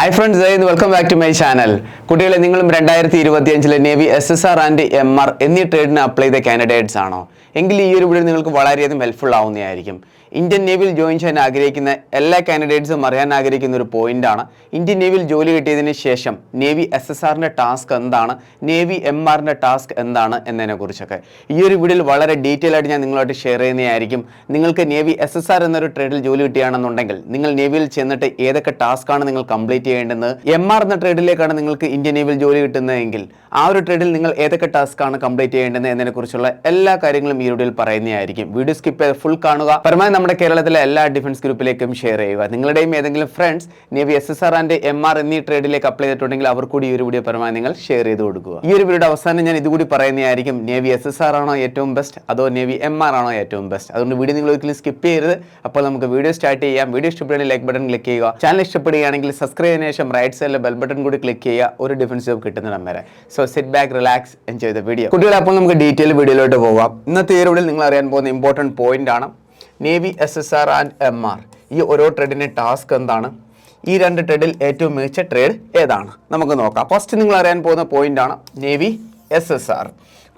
Hi friends, welcome back to my channel. കുട്ടികളെ നിങ്ങളും 2025 navy SSR and MR എന്നീ ട്രേഡിന് apply ചെയ്ത കാൻഡിഡേറ്റ്സ് ആണോ? എങ്കിൽ ഈ ഒരു വീഡിയോ നിങ്ങൾക്ക് വളരെയധികം ഹെൽപ്ഫുൾ ആവുന്നതായിരിക്കും. ഇന്ത്യൻ നേവിയിൽ ജോയിൻ ചെയ്യാൻ ആഗ്രഹിക്കുന്ന എല്ലാ കാൻഡിഡേറ്റ്സും അറിയാൻ ആഗ്രഹിക്കുന്ന ഒരു പോയിന്റാണ് ഇന്ത്യൻ നേവിയിൽ ജോലി കിട്ടിയതിന് ശേഷം നേവി SSRന്റെ ടാസ്ക് എന്താണ്, നേവി MRന്റെ ടാസ്ക് എന്താണ് എന്നതിനെക്കുറിച്ചൊക്കെ ഈ ഒരു വീഡിയോയിൽ വളരെ ഡീറ്റെയിൽ ആയിട്ട് ഞാൻ നിങ്ങളായിട്ട് ഷെയർ ചെയ്യുന്നതായിരിക്കും. നിങ്ങൾക്ക് നേവി SSR എന്നൊരു ട്രേഡിൽ ജോലി കിട്ടുകയാണെന്നുണ്ടെങ്കിൽ നിങ്ങൾ നേവിയിൽ ചെന്നിട്ട് ഏതൊക്കെ ടാസ്ക്കാണ് നിങ്ങൾ കംപ്ലീറ്റ് ചെയ്യേണ്ടത്, MR എന്ന ട്രേഡിലേക്കാണ് നിങ്ങൾക്ക് ഇന്ത്യൻ നേവിയിൽ ജോലി കിട്ടുന്നതെങ്കിൽ ആ ഒരു ട്രേഡിൽ നിങ്ങൾ ഏതൊക്കെ ടാസ്ക്കാണ് കംപ്ലീറ്റ് ചെയ്യേണ്ടത് എന്നതിനെക്കുറിച്ചുള്ള എല്ലാ കാര്യങ്ങളും ഈ വീഡിയോയിൽ പറയുന്നതായിരിക്കും. വീഡിയോ സ്കിപ്പ് ചെയ്ത് ഫുൾ കാണുക. പരമാവധി നമ്മുടെ കേരളത്തിലെ എല്ലാ ഡിഫൻസ് ഗ്രൂപ്പിലേക്കും ഷെയർ ചെയ്യുക. നിങ്ങളുടെയും ഏതെങ്കിലും friends navy SSR and MR എന്നീ ട്രേഡിലേക്ക് അപ്ലൈ ചെയ്തിട്ടുണ്ടെങ്കിൽ അവർ കൂടി ഈ ഒരു വീഡിയോ പരമാവധി നിങ്ങൾ ഷെയർ ചെയ്ത് കൊടുക്കുക. ഈ ഒരു വീഡിയോയുടെ അവസാനം ഞാൻ ഇതുകൂടി പറയുന്നതായിരിക്കും, നേവി SSR ആണോ ഏറ്റവും ബെസ്റ്റ് അതോ നേവി MR ആണോ ഏറ്റവും ബെസ്റ്റ്. അതുകൊണ്ട് വീഡിയോ നിങ്ങൾ ഒരിക്കലും സ്കിപ്പ് ചെയ്യരുത്. അപ്പോൾ നമുക്ക് വീഡിയോ സ്റ്റാർട്ട് ചെയ്യാം. വീഡിയോ ഇഷ്ടപ്പെടുകയാണെങ്കിൽ ലൈക്ക് ബട്ടൺ ക്ലിക്ക് ചെയ്യുക. ചാനൽ ഇഷ്ടപ്പെടുകയാണെങ്കിൽ സബ്സ്ക്രൈബ് ചെയ്തതിനു ശേഷം റൈറ്റ് സൈഡിലെ ബെൽ ബട്ടൺ കൂടി ക്ലിക്ക് ചെയ്യുക, ഒരു ഡിഫൻസ് ജോബ് കിട്ടുന്നിടം വരെ. So sit back, relax, enjoy the video. കുട്ടികളെ, അപ്പോൾ നമുക്ക് ഡീറ്റെയിൽ വീഡിയോയിലോട്ട് പോകാം. ഇന്നത്തെ ഈ വീഡിയോയിൽ നിങ്ങൾ അറിയാൻ പോകുന്ന ഇമ്പോർട്ടൻറ്റ് പോയിന്റ് ആണ് നേവി SSR ആൻഡ് MR. ഈ ഓരോ ട്രേഡിന്റെ ടാസ്ക് എന്താണ്, ഈ രണ്ട് ട്രേഡിൽ ഏറ്റവും മികച്ച ട്രേഡ് ഏതാണ്, നമുക്ക് നോക്കാം. ഫസ്റ്റ് നിങ്ങൾ അറിയാൻ പോകുന്ന പോയിന്റ് ആണ് നേവി SSR.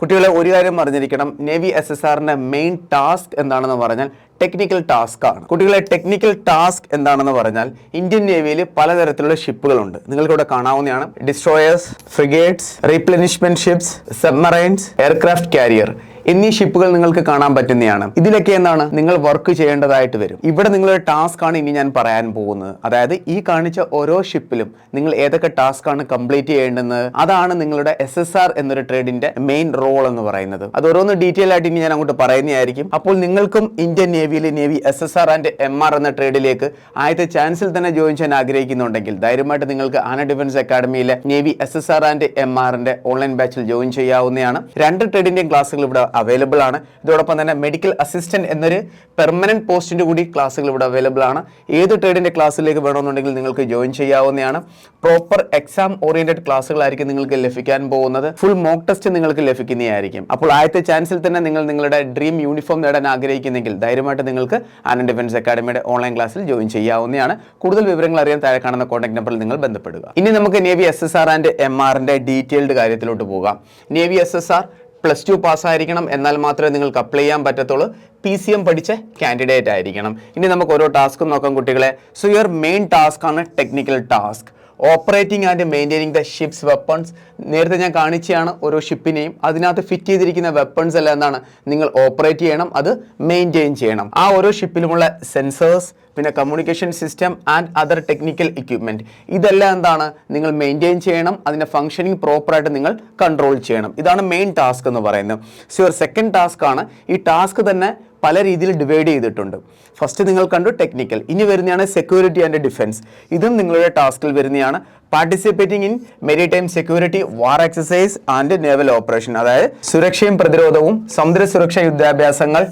കുട്ടികളെ, ഒരു കാര്യം അറിഞ്ഞിരിക്കണം, നേവി SSRന്റെ മെയിൻ ടാസ്ക് എന്താണെന്ന് പറഞ്ഞാൽ ടെക്നിക്കൽ ടാസ്ക് ആണ്. കുട്ടികളെ, ടെക്നിക്കൽ ടാസ്ക് എന്താണെന്ന് പറഞ്ഞാൽ ഇന്ത്യൻ നേവിയിൽ പലതരത്തിലുള്ള ഷിപ്പുകളുണ്ട്. നിങ്ങൾക്ക് ഇവിടെ കാണാവുന്നതാണ് destroyers, frigates, replenishment ships, submarines, aircraft carrier എന്നീ ഷിപ്പുകൾ നിങ്ങൾക്ക് കാണാൻ പറ്റുന്നതാണ്. ഇതിലൊക്കെ എന്താണ് നിങ്ങൾ വർക്ക് ചെയ്യേണ്ടതായിട്ട് വരും. ഇവിടെ നിങ്ങളുടെ ടാസ്ക് ആണ് ഇനി ഞാൻ പറയാൻ പോകുന്നത്. അതായത് ഈ കാണിച്ച ഓരോ ഷിപ്പിലും നിങ്ങൾ ഏതൊക്കെ ടാസ്ക് ആണ് കംപ്ലീറ്റ് ചെയ്യേണ്ടത്, അതാണ് നിങ്ങളുടെ SSR എന്നൊരു ട്രേഡിന്റെ മെയിൻ റോൾ എന്ന് പറയുന്നത്. അത് ഓരോന്ന് ഡീറ്റെയിൽ ആയിട്ട് ഇനി ഞാൻ അങ്ങോട്ട് പറയുന്നതായിരിക്കും. അപ്പോൾ നിങ്ങൾക്കും ഇന്ത്യൻ നേവിയിൽ നേവി SSR ആൻഡ് MR എന്ന ട്രേഡിലേക്ക് ആദ്യത്തെ ചാൻസിൽ തന്നെ ജോയിൻ ചെയ്യാൻ ആഗ്രഹിക്കുന്നുണ്ടെങ്കിൽ ധൈര്യമായിട്ട് നിങ്ങൾക്ക് ആന ഡിഫൻസ് അക്കാഡമിയിലെ നേവി SSR ആൻഡ് MRന്റെ ഓൺലൈൻ ബാച്ചിൽ ജോയിൻ ചെയ്യാവുന്നതാണ്. രണ്ട് ട്രേഡിന്റെയും ക്ലാസ്സുകൾ ഇവിടെ അവൈലബിൾ ആണ്. ഇതോടൊപ്പം തന്നെ മെഡിക്കൽ അസിസ്റ്റന്റ് എന്നൊരു പെർമനന്റ് പോസ്റ്റിന്റെ കൂടി ക്ലാസ്സുകൾ ഇവിടെ അവൈലബിൾ ആണ്. ഏത് ട്രേഡിന്റെ ക്ലാസ്സിലേക്ക് വേണമെന്നുണ്ടെങ്കിൽ നിങ്ങൾക്ക് ജോയിൻ ചെയ്യാവുന്നതാണ്. പ്രോപ്പർ എക്സാം ഓറിയന്റഡ് ക്ലാസ്സുകളായിരിക്കും നിങ്ങൾക്ക് ലഭിക്കാൻ പോകുന്നത്. ഫുൾ മോക്ക് ടെസ്റ്റ് നിങ്ങൾക്ക് ലഭിക്കുന്നതായിരിക്കും. അപ്പോൾ ആദ്യത്തെ ചാൻസിൽ തന്നെ നിങ്ങൾ നിങ്ങളുടെ ഡ്രീം യൂണിഫോം നേടാൻ ആഗ്രഹിക്കുന്നെങ്കിൽ ധൈര്യമായിട്ട് നിങ്ങൾക്ക് ആനന്ദ് ഡിഫൻസ് അക്കാഡമിയുടെ ഓൺലൈൻ ക്ലാസ്സിൽ ജോയിൻ ചെയ്യാവുന്നതാണ്. കൂടുതൽ വിവരങ്ങൾ അറിയാൻ താഴെ കാണുന്ന കോൺടാക്ട് നമ്പറിൽ നിങ്ങൾ ബന്ധപ്പെടുക. ഇനി നമുക്ക് നേവി SSR ആൻഡ് MRന്റെ ഡീറ്റെയിൽഡ് കാര്യത്തിലോട്ട് പോകാം. നേവി SSR +2 പാസ്സായിരിക്കണം, എന്നാൽ മാത്രമേ നിങ്ങൾക്ക് അപ്ലൈ ചെയ്യാൻ പറ്റത്തുള്ളൂ. PCM പഠിച്ച കാൻഡിഡേറ്റ് ആയിരിക്കണം. ഇനി നമുക്ക് ഓരോ ടാസ്കും നോക്കാം കുട്ടികളെ. സോ യുവർ മെയിൻ ടാസ്ക് ആണ് technical task, operating and maintaining the ships weapons. നേരത്തെ ഞാൻ കാണിച്ചാണ് ഓരോ ഷിപ്പിനെയും, അതിനകത്ത് ഫിറ്റ് ചെയ്തിരിക്കുന്ന വെപ്പൺസ് എല്ലാം എന്താണ് നിങ്ങൾ ഓപ്പറേറ്റ് ചെയ്യണം, അത് മെയിൻറ്റെയിൻ ചെയ്യണം. ആ ഓരോ ഷിപ്പിലുമുള്ള സെൻസേഴ്സ്, പിന്നെ communication system and other technical equipment, ഇതെല്ലാം എന്താണ് നിങ്ങൾ മെയിൻറ്റെയിൻ ചെയ്യണം. അതിൻ്റെ ഫംഗ്ഷനിങ് പ്രോപ്പറായിട്ട് നിങ്ങൾ കൺട്രോൾ ചെയ്യണം. ഇതാണ് മെയിൻ ടാസ്ക് എന്ന് പറയുന്നത്. സോ യുവർ സെക്കൻഡ് ടാസ്ക് ആണ്, ഈ ടാസ്ക് തന്നെ പല രീതിയിൽ ഡിവൈഡ് ചെയ്തിട്ടുണ്ട്. ഫസ്റ്റ് നിങ്ങൾ കണ്ടു ടെക്നിക്കൽ, ഇനി വരുന്നതാണ് സെക്യൂരിറ്റി ആൻഡ് ഡിഫൻസ്. ഇതും നിങ്ങളുടെ ടാസ്കിൽ വരുന്നതാണ്. Participating in maritime security, war exercise and naval operation, അതായത് സുരക്ഷയും പ്രതിരോധവും, സമുദ്ര സുരക്ഷാ യുദ്ധാഭ്യാസങ്ങൾ,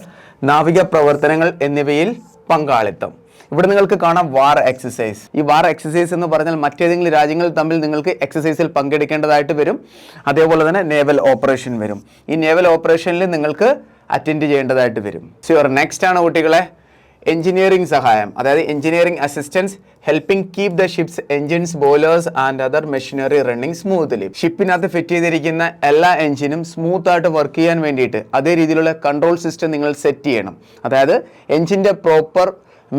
നാവിക പ്രവർത്തനങ്ങൾ എന്നിവയിൽ പങ്കാളിത്തം. ഇവിടെ നിങ്ങൾക്ക് കാണാം വാർ എക്സസൈസ്. ഈ വാർ എക്സസൈസ് എന്ന് പറഞ്ഞാൽ മറ്റേതെങ്കിലും രാജ്യങ്ങൾ തമ്മിൽ നിങ്ങൾക്ക് എക്സസൈസിൽ പങ്കെടുക്കേണ്ടതായിട്ട് വരും. അതേപോലെ തന്നെ നേവൽ ഓപ്പറേഷൻ വരും. ഈ നേവൽ ഓപ്പറേഷനിൽ നിങ്ങൾക്ക് അറ്റൻഡ് ചെയ്യേണ്ടതായിട്ട് വരും. സോ യുവർ നെക്സ്റ്റ് ആണ് കുട്ടികളെ എഞ്ചിനീയറിംഗ് സഹായം, അതായത് engineering assistance, helping keep the ship's engines, boilers and other machinery running smoothly. ഷിപ്പിനകത്ത് ഫിറ്റ് ചെയ്തിരിക്കുന്ന എല്ലാ എഞ്ചിനും സ്മൂത്ത് ആയിട്ട് വർക്ക് ചെയ്യാൻ വേണ്ടിയിട്ട് അതേ രീതിയിലുള്ള കൺട്രോൾ സിസ്റ്റം നിങ്ങൾ സെറ്റ് ചെയ്യണം. അതായത് എഞ്ചിൻ്റെ പ്രോപ്പർ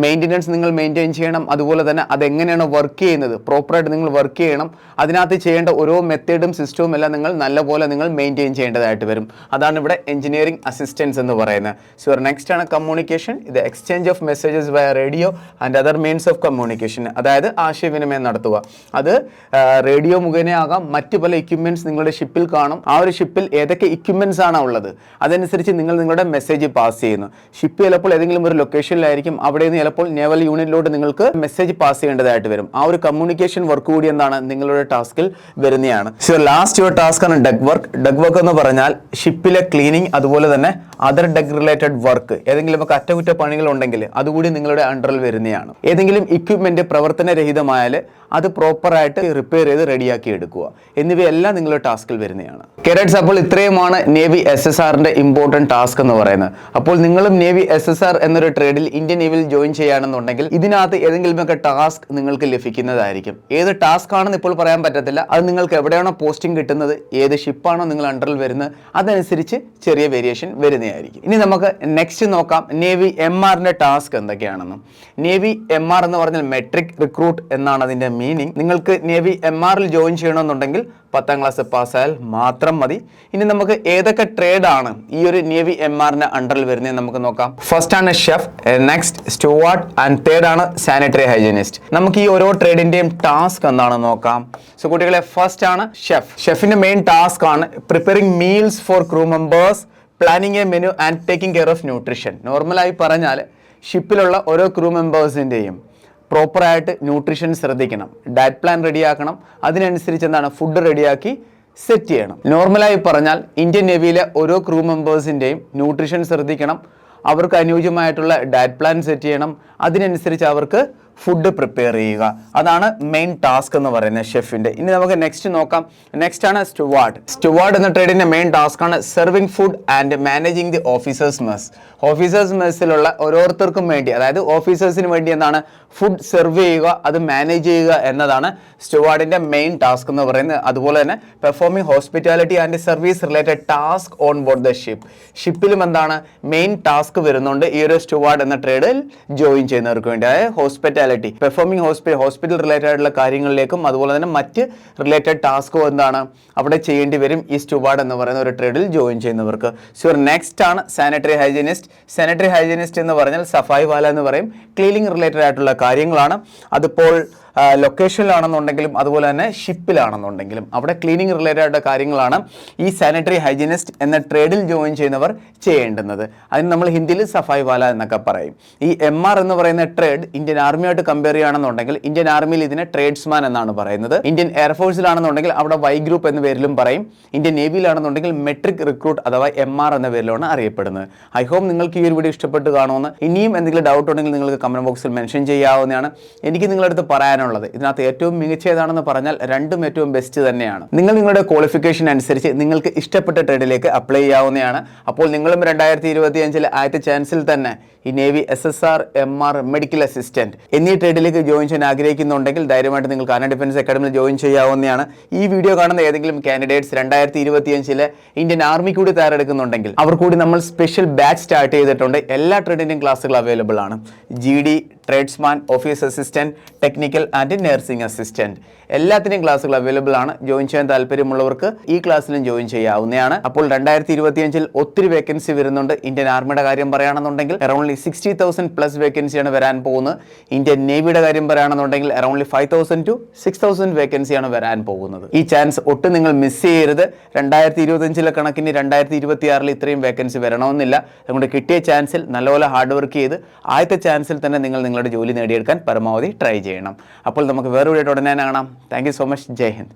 മെയിൻ്റനൻസ് നിങ്ങൾ മെയിൻറ്റെയിൻ ചെയ്യണം. അതുപോലെ തന്നെ അതെങ്ങനെയാണ് വർക്ക് ചെയ്യുന്നത് പ്രോപ്പറായിട്ട് നിങ്ങൾ വർക്ക് ചെയ്യണം. അതിനകത്ത് ചെയ്യേണ്ട ഓരോ മെത്തേഡും സിസ്റ്റവും എല്ലാം നിങ്ങൾ നല്ലപോലെ നിങ്ങൾ മെയിൻറ്റെയിൻ ചെയ്യേണ്ടതായിട്ട് വരും. അതാണ് ഇവിടെ എഞ്ചിനീയറിംഗ് അസിസ്റ്റൻസ് എന്ന് പറയുന്നത്. സോ നെക്സ്റ്റ് ആണ് കമ്മ്യൂണിക്കേഷൻ, ഇത് എക്സ്ചേഞ്ച് ഓഫ് മെസ്സേജസ് വയ radio and other means of communication, അതായത് ആശയവിനിമയം നടത്തുക. അത് റേഡിയോ മുഖേനയാകാം, മറ്റു പല എക്യുപ്മെൻറ്റ്സ് നിങ്ങളുടെ ഷിപ്പിൽ കാണും. ആ ഒരു ഷിപ്പിൽ ഏതൊക്കെ എക്യുപ്മെൻറ്റ്സ് ആണ് ഉള്ളത് അതനുസരിച്ച് നിങ്ങൾ നിങ്ങളുടെ മെസ്സേജ് പാസ് ചെയ്യുന്നു. ഷിപ്പ് ചിലപ്പോൾ ഏതെങ്കിലും ഒരു ലൊക്കേഷനിലായിരിക്കും, അവിടെ നിന്ന് ചിലപ്പോൾ നേവൽ യൂണിറ്റിലോട്ട് നിങ്ങൾക്ക് മെസ്സേജ് പാസ് ചെയ്യേണ്ടതായിട്ട് വരും. ആ ഒരു കമ്മ്യൂണിക്കേഷൻ വർക്ക് കൂടി എന്താണ് നിങ്ങളുടെ ടാസ്കിൽ വരുന്നതാണ്. സോ ലാസ്റ്റ് യുവർ ടാസ്ക് ആണ് ഡെക്ക് വർക്ക്. ഡെക്ക് വർക്ക് എന്ന് പറഞ്ഞാൽ ഷിപ്പിലെ ക്ലീനിങ്, അതുപോലെ തന്നെ അതർ ഡെക്ക് റിലേറ്റഡ് വർക്ക്, ഏതെങ്കിലും ഒക്കെ അറ്റകുറ്റപ്പണികൾ ഉണ്ടെങ്കിൽ അതുകൂടി നിങ്ങളുടെ അണ്ടറിൽ വരുന്നതാണ്. ഏതെങ്കിലും ഇക്വിപ്മെന്റ് പ്രവർത്തനരഹിതമായാൽ അത് പ്രോപ്പറായിട്ട് റിപ്പയർ ചെയ്ത് റെഡിയാക്കി എടുക്കുക എന്നിവയെല്ലാം നിങ്ങളുടെ ടാസ്കിൽ വരുന്നതാണ്. കേഡറ്റ്സ്, അപ്പോൾ ഇത്രയുമാണ് നേവി SSRന്റെ ഇമ്പോർട്ടൻറ്റ് ടാസ്ക് എന്ന് പറയുന്നത്. അപ്പോൾ നിങ്ങളും നേവി SSR എന്നൊരു ട്രേഡിൽ ഇന്ത്യൻ നേവിയിൽ ജോയിൻ ചെയ്യുകയാണെന്നുണ്ടെങ്കിൽ ഇതിനകത്ത് ഏതെങ്കിലുമൊക്കെ ടാസ്ക് നിങ്ങൾക്ക് ലഭിക്കുന്നതായിരിക്കും. ഏത് ടാസ്ക് ആണെന്ന് ഇപ്പോൾ പറയാൻ പറ്റത്തില്ല. അത് നിങ്ങൾക്ക് എവിടെയാണോ പോസ്റ്റിംഗ് കിട്ടുന്നത്, ഏത് ഷിപ്പാണോ നിങ്ങൾ അണ്ടറിൽ വരുന്നത്, അതനുസരിച്ച് ചെറിയ വേരിയേഷൻ വരുന്നതായിരിക്കും. ഇനി നമുക്ക് നെക്സ്റ്റ് നോക്കാം നേവി MRന്റെ ടാസ്ക് എന്തൊക്കെയാണെന്ന്. നേവി MR എന്ന് പറഞ്ഞാൽ മെട്രിക് റിക്രൂട്ട് എന്നാണ് അതിൻ്റെ മീനിങ്. നിങ്ങൾക്ക് നേവി MRൽ ജോയിൻ ചെയ്യണമെന്നുണ്ടെങ്കിൽ 10ാം ക്ലാസ് പാസ്സായാൽ മാത്രം മതി. ഇനി നമുക്ക് ഏതൊക്കെ ട്രേഡാണ് ഈ ഒരു നേവി MRന്റെ അണ്ടറിൽ വരുന്നത് നമുക്ക് നോക്കാം. ഫസ്റ്റ് ആണ് chef, next steward and third ആണ് സാനിറ്ററി ഹൈജീനിസ്റ്റ്. നമുക്ക് ഈ ഓരോ ട്രേഡിന്റെയും ടാസ്ക് എന്താണെന്ന് നോക്കാം. സോ കുട്ടികളെ, ഫസ്റ്റ് ആണ് ഷെഫ്. ഷെഫിന്റെ മെയിൻ ടാസ്ക് ആണ് preparing meals for crew members, planning a menu and taking care of nutrition. നോർമലായി പറഞ്ഞാൽ ഷിപ്പിലുള്ള ഓരോ ക്രൂ മെമ്പേഴ്സിൻ്റെയും പ്രോപ്പറായിട്ട് ന്യൂട്രീഷൻ ശ്രദ്ധിക്കണം, ഡയറ്റ് പ്ലാൻ റെഡിയാക്കണം, അതിനനുസരിച്ച് എന്താണ് ഫുഡ് റെഡിയാക്കി സെറ്റ് ചെയ്യണം. നോർമലായി പറഞ്ഞാൽ ഇന്ത്യൻ നേവിയിലെ ഓരോ ക്രൂ മെമ്പേഴ്സിൻ്റെയും ന്യൂട്രീഷൻ ശ്രദ്ധിക്കണം, അവർക്ക് അനുയോജ്യമായിട്ടുള്ള ഡയറ്റ് പ്ലാൻ സെറ്റ് ചെയ്യണം, അതിനനുസരിച്ച് അവർക്ക് ഫുഡ് പ്രിപ്പയർ ചെയ്യുക. അതാണ് മെയിൻ ടാസ്ക് എന്ന് പറയുന്നത് ഷെഫിൻ്റെ. ഇനി നമുക്ക് നെക്സ്റ്റ് നോക്കാം. നെക്സ്റ്റ് ആണ് സ്റ്റുവാർഡ്. സ്റ്റുവാർഡ് എന്ന ട്രേഡിൻ്റെ മെയിൻ ടാസ്ക് ആണ് serving food and managing the officers mess. Officers മെസ്സിലുള്ള ഓരോരുത്തർക്കും വേണ്ടി, അതായത് ഓഫീസേഴ്സിന് വേണ്ടി എന്താണ് ഫുഡ് സെർവ് ചെയ്യുക, അത് മാനേജ് ചെയ്യുക എന്നതാണ് സ്റ്റുവാർഡിൻ്റെ മെയിൻ ടാസ്ക് എന്ന് പറയുന്നത്. അതുപോലെ തന്നെ performing hospitality and service related task on board the ship. ഷിപ്പിലും എന്താണ് മെയിൻ ടാസ്ക് വരുന്നുണ്ട് ഈ ഒരു സ്റ്റുവാർഡ് എന്ന ട്രേഡിൽ ജോയിൻ ചെയ്യുന്നവർക്ക് വേണ്ടി. അതായത് ഹോസ്പിറ്റാലിറ്റി, പെർഫോമിംഗ് ഹോസ്പിറ്റൽ റിലേറ്റഡ് ആയിട്ടുള്ള കാര്യങ്ങളിലേക്കും അതുപോലെ തന്നെ മറ്റ് റിലേറ്റഡ് ടാസ്കും എന്താണ് അവിടെ ചെയ്യേണ്ടി വരും ഈ സ്റ്റുവാർഡ് എന്ന് പറയുന്ന ഒരു ട്രേഡിൽ ജോയിൻ ചെയ്യുന്നവർക്ക്. സോ നെക്സ്റ്റ് ആണ് സാനിറ്ററി ഹൈജീനിസ്റ്റ്. സാനിറ്ററി ഹൈജീനിസ്റ്റ് എന്ന് പറഞ്ഞാൽ സഫായി വാല എന്ന് പറയും. ക്ലീനിങ് റിലേറ്റഡ് ആയിട്ടുള്ള കാര്യങ്ങളാണ്. അതിപ്പോൾ ലൊക്കേഷനിലാണെന്നുണ്ടെങ്കിലും അതുപോലെ തന്നെ ഷിപ്പിലാണെന്നുണ്ടെങ്കിലും അവിടെ ക്ലീനിങ് റിലേറ്റഡ് ആയിട്ടുള്ള കാര്യങ്ങളാണ് ഈ സാനിറ്ററി ഹൈജീനിസ്റ്റ് എന്ന ട്രേഡിൽ ജോയിൻ ചെയ്യുന്നവർ ചെയ്യേണ്ടുന്നത്. അതിന് നമ്മൾ ഹിന്ദിയിൽ സഫായി വാല എന്നൊക്കെ പറയും. ഈ MR എന്ന് പറയുന്ന ട്രേഡ് ഇന്ത്യൻ ആർമിയായിട്ട് കമ്പയർ ചെയ്യുകയാണെന്നുണ്ടെങ്കിൽ ഇന്ത്യൻ ആർമിയിൽ ഇതിനെ ട്രേഡ്സ്മാൻ എന്നാണ് പറയുന്നത്. ഇന്ത്യൻ എയർഫോഴ്സിലാണെന്നുണ്ടെങ്കിൽ അവിടെ Y ഗ്രൂപ്പ് എന്ന പേരിലും പറയും. ഇന്ത്യൻ നേവിയിലാണെന്നുണ്ടെങ്കിൽ മെട്രിക് റിക്രൂട്ട് അഥവാ MR എന്ന പേരിലാണ് അറിയപ്പെടുന്നത്. ഐ ഹോപ്പ് നിങ്ങൾക്ക് ഈ ഒരു വീഡിയോ ഇഷ്ടപ്പെട്ട് കാണുമെന്ന്. ഇനിയും എന്തെങ്കിലും ഡൗട്ട് ഉണ്ടെങ്കിൽ നിങ്ങൾക്ക് കമന്റ് ബോക്സിൽ മെൻഷൻ ചെയ്യാവുന്നതാണ്. എനിക്ക് നിങ്ങളുടെ അടുത്ത് പറയാനുള്ളത്, ഇതിനകത്ത് ഏറ്റവും മികച്ച ഏതാണെന്ന് പറഞ്ഞാൽ രണ്ടും ഏറ്റവും ബെസ്റ്റ് തന്നെയാണ്. നിങ്ങൾ നിങ്ങളുടെ ക്വാളിഫിക്കേഷൻ അനുസരിച്ച് നിങ്ങൾക്ക് ഇഷ്ടപ്പെട്ട ട്രേഡിലേക്ക് അപ്ലൈ ചെയ്യാവുന്നതാണ്. അപ്പോൾ നിങ്ങളും 2025 ആദ്യത്തെ ചാൻസിൽ തന്നെ ഈ navy SSR, MR, medical assistant എന്നീ ട്രേഡിലേക്ക് ജോയിൻ ചെയ്യാൻ ആഗ്രഹിക്കുന്നുണ്ടെങ്കിൽ ധൈര്യമായിട്ട് നിങ്ങൾക്ക് ആന ഡിഫൻസ് അക്കാഡമിയിൽ ജോയിൻ ചെയ്യാവുന്നതാണ്. ഈ വീഡിയോ കാണുന്ന ഏതെങ്കിലും കാൻഡിഡേറ്റ്സ് 2025 ഇന്ത്യൻ ആർമി കൂടി തയ്യാറെടുക്കുന്നുണ്ടെങ്കിൽ അവർ കൂടി നമ്മൾ സ്പെഷ്യൽ ബാച്ച് സ്റ്റാർട്ട് ചെയ്തിട്ടുണ്ട്. എല്ലാ ട്രേഡിന്റെയും ക്ലാസ്സുകൾ അവൈലബിൾ ആണ്. GD, tradesman, office assistant, technical and nursing assistant എല്ലാത്തിൻ്റെയും ക്ലാസ്സുകൾ അവൈലബിൾ ആണ്. ജോയിൻ ചെയ്യാൻ താല്പര്യമുള്ളവർക്ക് ഈ ക്ലാസ്സിലും ജോയിൻ ചെയ്യാവുന്നതാണ്. അപ്പോൾ 2025 ഒത്തിരി വേക്കൻസി വരുന്നുണ്ട്. ഇന്ത്യൻ ആർമിയുടെ കാര്യം പറയുകയാണെന്നുണ്ടെങ്കിൽ അറൗണ്ട്ലി 60,000+ വേക്കൻസിയാണ് വരാൻ പോകുന്നത്. ഇന്ത്യൻ നേവിയുടെ കാര്യം പറയുകയാണെന്നുണ്ടെങ്കിൽ അറൗണ്ട്ലി 5,000 to 6,000 വേക്കൻസിയാണ് വരാൻ പോകുന്നത്. ഈ ചാൻസ് ഒട്ടും നിങ്ങൾ മിസ് ചെയ്യരുത്. 2025 കണക്കിന് 2026 ഇത്രയും വേക്കൻസി വരണമെന്നില്ല. അതുകൊണ്ട് കിട്ടിയ ചാൻസിൽ നല്ലപോലെ ഹാർഡ് വർക്ക് ചെയ്ത് ആദ്യത്തെ ചാൻസിൽ തന്നെ നിങ്ങളുടെ ജോലി നേടിയെടുക്കാൻ പരമാവധി ട്രൈ ചെയ്യണം. അപ്പോൾ നമുക്ക് വേറെ വീഡിയോ ഉടനെ കാണാം. Thank you so much. Jai Hind.